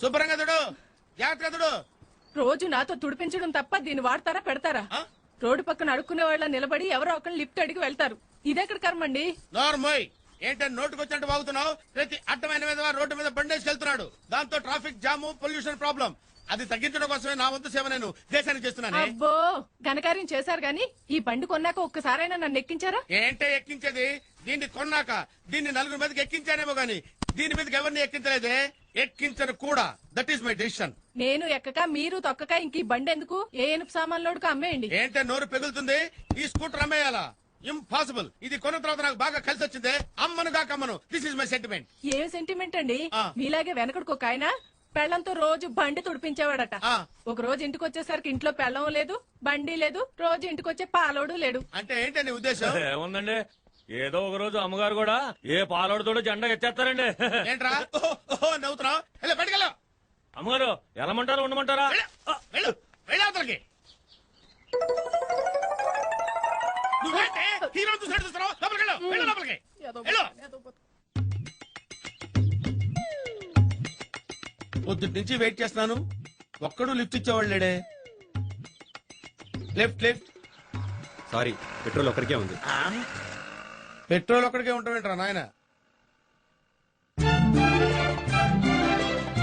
శుభ్రంగా తుడు, జాగ్రత్తగా తుడు. రోజు నాతో తుడిపించడం తప్ప దీన్ని వాడతారా పెడతారా? రోడ్డు పక్కన అడుక్కునే వాళ్ళ నిలబడి ఎవరో ఒకరు లిఫ్ట్ అడిగి వెళ్తారు. ఇదెక్కడ కర్మండి? నోర్మోయ్, ఏంటని నోటుకొచ్చినట్టు వాగుతున్నావు? ప్రతి అడ్డమైన మీద రోడ్డు మీద బండేసి వెళ్తున్నాడు. దాంతో ట్రాఫిక్ జాము, పొల్యూషన్ ప్రాబ్లం. అది తగ్గించడం కోసమే నా వంతు సేవ నేను దేశానికి చేస్తున్నాను. అబ్బో, ఘనకార్యం చేశారు గాని ఈ బండి కొన్నాక ఒక్కసారైనా నన్ను ఎక్కించారా? ఏంటే ఎక్కించేది? దీన్ని కొన్నాక దీన్ని నలుగురు మీదకి ఎక్కించానేమో గాని దీని మీదకి ఎవరిని ఎక్కించలేదే, ఎక్కించను కూడా. That is my decision. నేను ఎక్కక మీరు తొక్కక ఇంక ఈ బండి ఎందుకు? ఏ ఎనుపు సామాన్లోడుకు అమ్మేయండి. ఏంటే నోరు పెగులుతుంది? ఈ స్కూటర్ అమ్మేయాలా? ఇంపాసిబుల్. ఇది కొన్న తర్వాత నాకు బాగా కలిసి వచ్చిందే. అమ్మనుగా కమ్మను. This is my sentiment. ఏం సెంటిమెంట్ అండి? మీలాగే వెనకడుకు ఒక ఆయన పెళ్లంతో రోజు బండి తుడిపించేవాడట. ఒక రోజు ఇంటికి వచ్చేసరికి ఇంట్లో పెళ్ళం లేదు, బండి లేదు, రోజు ఇంటికి వచ్చే పాలోడు లేడు. అంటే ఏంటని ఉద్దేశం? ఏముందండి, ఏదో ఒక రోజు అమ్మగారు కూడా ఏ పాలోడుతోడు జెండా ఎత్తేస్తారండి. ఏంట్రా నవ్వుతున్నావు? బయటకెళ్ళు. అమ్మగారు వెళ్ళమంటారా ఉండమంటారా? వెళ్ళవతలకి. నువ్వేంటే హీరో చూస్తున్నావు? లోపలికెళ్ళు, వెళ్ళు లోపలికి. పొద్దుటి నుంచి వెయిట్ చేస్తున్నాను, ఒక్కడు లిఫ్ట్ ఇచ్చేవాళ్ళు లేడే. Left left. సారీ, పెట్రోల్ ఒక్కడికే ఉంది. పెట్రోల్ ఒక్కడికే ఉంటావేంట్రా నాయన?